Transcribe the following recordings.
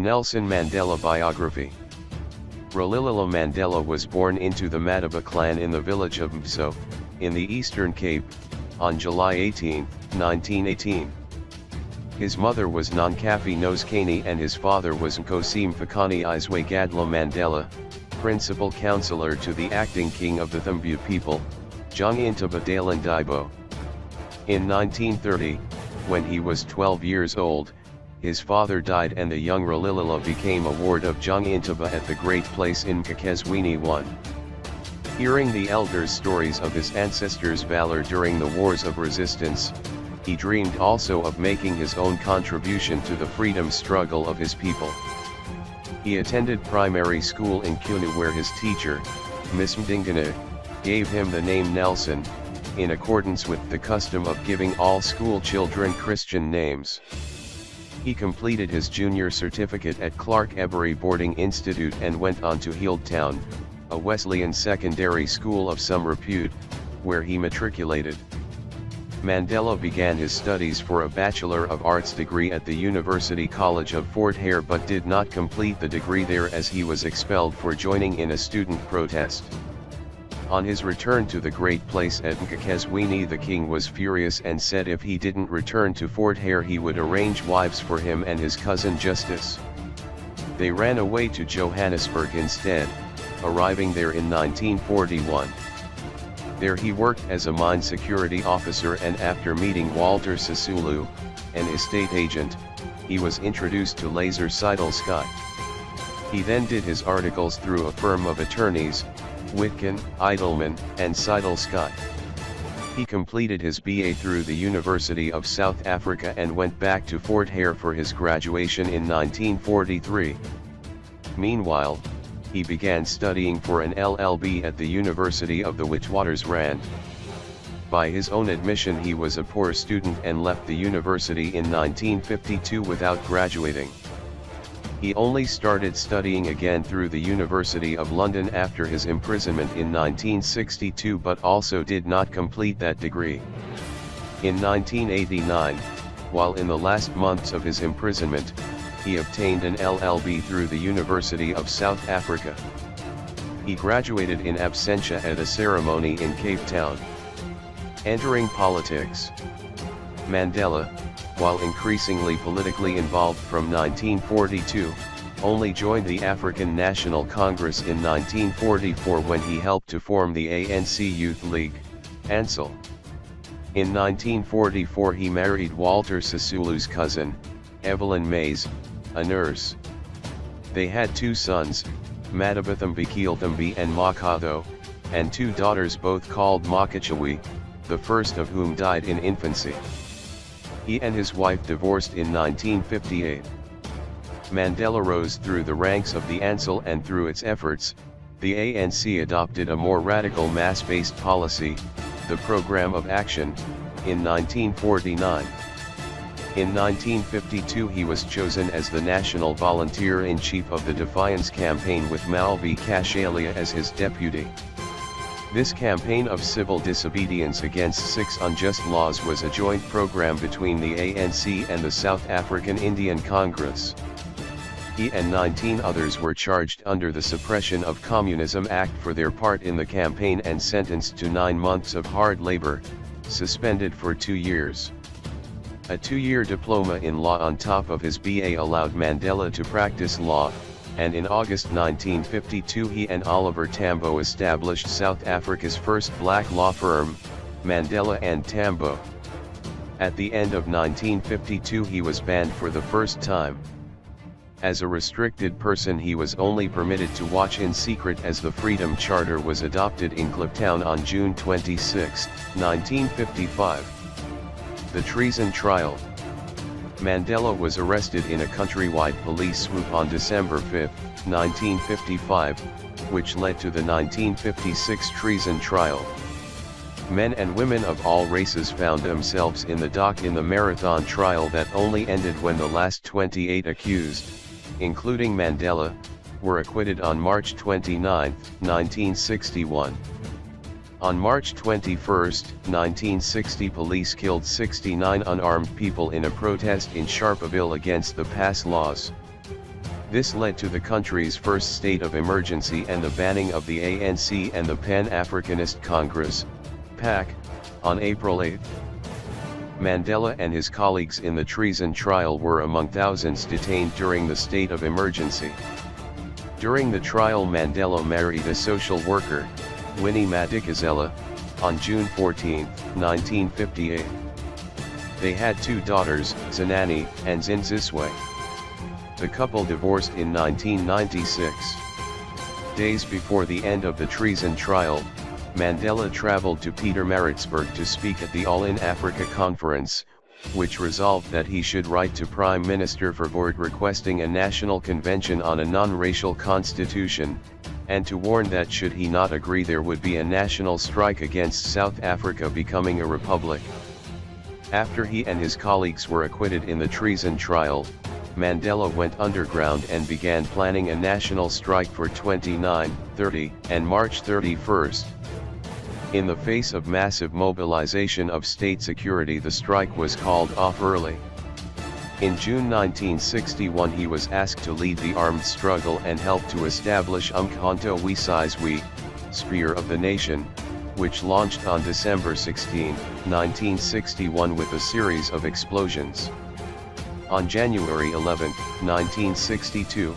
Nelson Mandela Biography. Rolihlahla Mandela was born into the Madiba clan in the village of Mvezo, in the Eastern Cape, on July 18, 1918. His mother was Nonqaphi Nosekeni and his father was Nkosi Mphakanyiswa Gadla Mandela, principal counsellor to the acting king of the Thembu people, Jongintaba Dalindyebo. In 1930, when he was 12 years old, his father died and the young Rolihlahla became a ward of Jongintaba at the Great Place in Mkhakezweni 1. Hearing the elders' stories of his ancestors' valor during the wars of resistance, he dreamed also of making his own contribution to the freedom struggle of his people. He attended primary school in Conie where his teacher, Miss Mdingana, gave him the name Nelson, in accordance with the custom of giving all school children Christian names. He completed his junior certificate at Clark Ebery Boarding Institute and went on to Healdtown, a Wesleyan secondary school of some repute, where he matriculated. Mandela began his studies for a Bachelor of Arts degree at the University College of Fort Hare but did not complete the degree there as he was expelled for joining in a student protest. On his return to the Great Place at Mkhakezweni, the king was furious and said if he didn't return to Fort Hare he would arrange wives for him and his cousin Justice. They ran away to Johannesburg instead, arriving there in 1941. There he worked as a mine security officer and after meeting Walter Sisulu, an estate agent, he was introduced to Laser Seidel Scott. He then did his articles through a firm of attorneys, Witkin, Eidelman, and Seidel Scott. He completed his BA through the University of South Africa and went back to Fort Hare for his graduation in 1943. Meanwhile, he began studying for an LLB at the University of the Witwatersrand. By his own admission he was a poor student and left the university in 1952 without graduating. He only started studying again through the University of London after his imprisonment in 1962 but also did not complete that degree. In 1989, while in the last months of his imprisonment, he obtained an LLB through the University of South Africa. He graduated in absentia at a ceremony in Cape Town. Entering politics. Mandela, while increasingly politically involved from 1942, only joined the African National Congress in 1944 when he helped to form the ANC Youth League, ANCIL. In 1944 he married Walter Sisulu's cousin, Evelyn Mays, a nurse. They had two sons, Madiba Thembu and Makatho, and two daughters both called Makachawi, the first of whom died in infancy. He and his wife divorced in 1958. Mandela rose through the ranks of the ANCIL and through its efforts, the ANC adopted a more radical mass-based policy, the Programme of Action, in 1949. In 1952 he was chosen as the National Volunteer-in-Chief of the Defiance Campaign with Malvi Kashalia as his deputy. This campaign of civil disobedience against 6 unjust laws was a joint program between the ANC and the South African Indian Congress. He and 19 others were charged under the Suppression of Communism Act for their part in the campaign and sentenced to 9 months of hard labor, suspended for 2 years. A 2-year diploma in law on top of his BA allowed Mandela to practice law, and in August 1952 he and Oliver Tambo established South Africa's first black law firm, Mandela and Tambo. At the end of 1952 he was banned for the first time. As a restricted person he was only permitted to watch in secret as the Freedom Charter was adopted in Kliptown on June 26, 1955. The Treason Trial. Mandela was arrested in a countrywide police swoop on December 5, 1955, which led to the 1956 treason trial. Men and women of all races found themselves in the dock in the marathon trial that only ended when the last 28 accused, including Mandela, were acquitted on March 29, 1961. On March 21, 1960, police killed 69 unarmed people in a protest in Sharpeville against the pass laws. This led to the country's first state of emergency and the banning of the ANC and the Pan-Africanist Congress, PAC, on April 8. Mandela and his colleagues in the treason trial were among thousands detained during the state of emergency. During the trial, Mandela married a social worker, Winnie Madikizela, on June 14, 1958. They had two daughters, Zinani and Zinziswe. The couple divorced in 1996. Days before the end of the treason trial, Mandela traveled to Pietermaritzburg to speak at the All in Africa conference, which resolved that he should write to Prime Minister Verwoerd requesting a national convention on a non-racial constitution, and to warn that should he not agree there would be a national strike against South Africa becoming a republic. After he and his colleagues were acquitted in the treason trial, Mandela went underground and began planning a national strike for 29, 30, and March 31st. In the face of massive mobilization of state security, the strike was called off early. In June 1961 he was asked to lead the armed struggle and help to establish Umkhonto we Sizwe, Spear of the Nation, which launched on December 16, 1961 with a series of explosions. On January 11, 1962,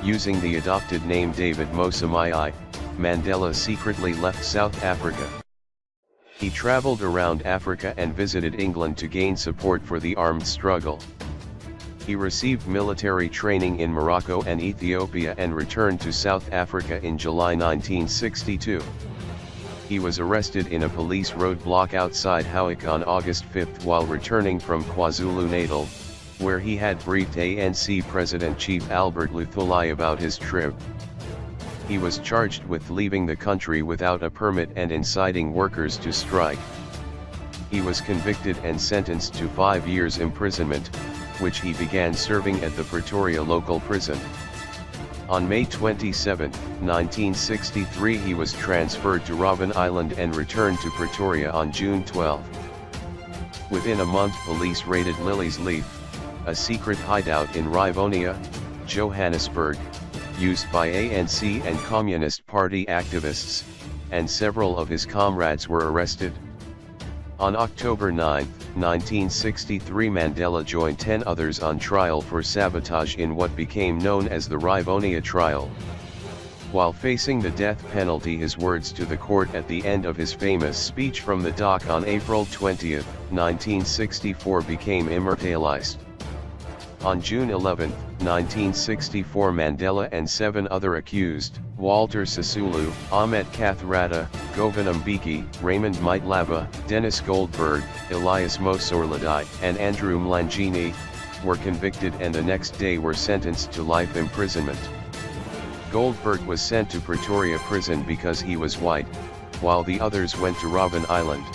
using the adopted name David Mosamai, Mandela secretly left South Africa. He traveled around Africa and visited England to gain support for the armed struggle. He received military training in Morocco and Ethiopia and returned to South Africa in July 1962. He was arrested in a police roadblock outside Howick on August 5 while returning from KwaZulu-Natal, where he had briefed ANC President Chief Albert Luthuli about his trip. He was charged with leaving the country without a permit and inciting workers to strike. He was convicted and sentenced to 5 years imprisonment, which he began serving at the Pretoria local prison. On May 27, 1963 he was transferred to Robben Island and returned to Pretoria on June 12. Within a month police raided Lily's Leaf, a secret hideout in Rivonia, Johannesburg, used by ANC and Communist Party activists, and several of his comrades were arrested. On October 9, 1963 Mandela joined 10 others on trial for sabotage in what became known as the Rivonia trial. While facing the death penalty, his words to the court at the end of his famous speech from the dock on April 20, 1964 became immortalized. On June 11, 1964 Mandela and 7 other accused, Walter Sisulu, Ahmet Kathrada, Govan Mbeki, Raymond Maitlava, Dennis Goldberg, Elias Mosorladai, and Andrew Mlangeni, were convicted and the next day were sentenced to life imprisonment. Goldberg was sent to Pretoria prison because he was white, while the others went to Robben Island.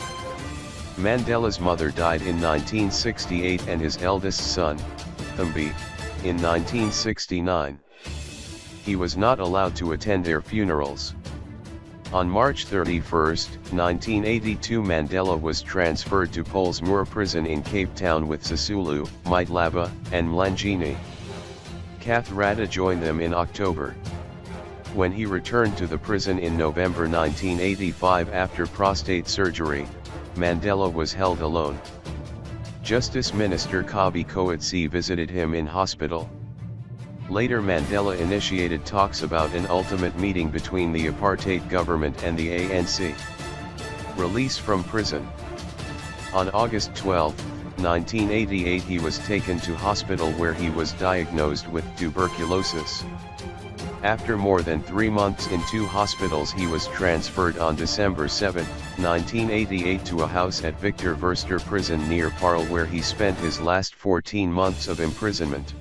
Mandela's mother died in 1968 and his eldest son, Thembu, in 1969. He was not allowed to attend their funerals. On March 31, 1982 Mandela was transferred to Pollsmoor prison in Cape Town with Sisulu, Maitlava, and Mlangeni. Kathrada joined them in October. When he returned to the prison in November 1985 after prostate surgery, Mandela was held alone. Justice Minister Kabi Coetzee visited him in hospital. Later Mandela initiated talks about an ultimate meeting between the apartheid government and the ANC. Release from prison. On August 12, 1988 he was taken to hospital where he was diagnosed with tuberculosis. After more than 3 months in 2 hospitals he was transferred on December 7, 1988 to a house at Victor Verster prison near Paarl where he spent his last 14 months of imprisonment.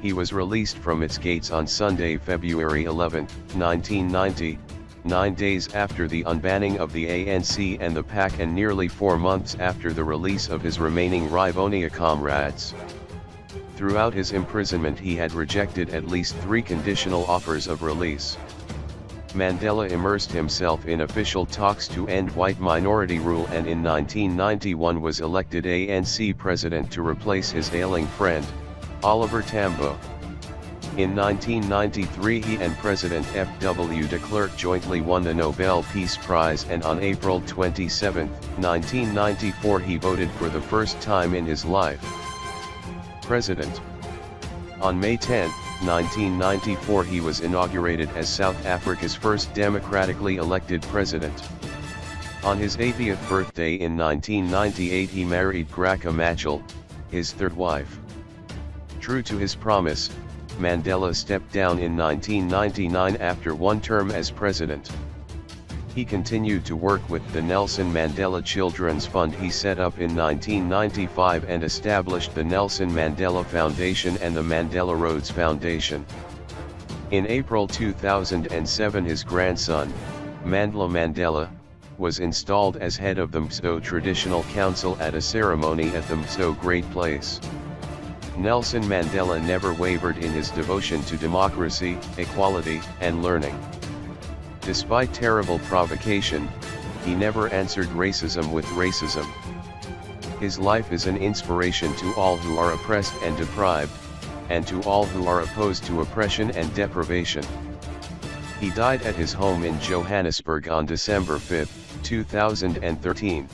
He was released from its gates on Sunday, February 11, 1990, 9 days after the unbanning of the ANC and the PAC and nearly 4 months after the release of his remaining Rivonia comrades. Throughout his imprisonment he had rejected at least 3 conditional offers of release. Mandela immersed himself in official talks to end white minority rule and in 1991 was elected ANC president to replace his ailing friend, Oliver Tambo. In 1993 he and President F.W. de Klerk jointly won the Nobel Peace Prize, and on April 27, 1994 he voted for the first time in his life. President. On May 10, 1994 he was inaugurated as South Africa's first democratically elected president. On his 80th birthday in 1998 he married Graca Machel, his third wife. True to his promise, Mandela stepped down in 1999 after one term as president. He continued to work with the Nelson Mandela Children's Fund he set up in 1995 and established the Nelson Mandela Foundation and the Mandela Rhodes Foundation. In April 2007 his grandson, Mandla Mandela, was installed as head of the Mvezo Traditional Council at a ceremony at the Mvezo Great Place. Nelson Mandela never wavered in his devotion to democracy, equality, and learning. Despite terrible provocation, he never answered racism with racism. His life is an inspiration to all who are oppressed and deprived, and to all who are opposed to oppression and deprivation. He died at his home in Johannesburg on December 5, 2013.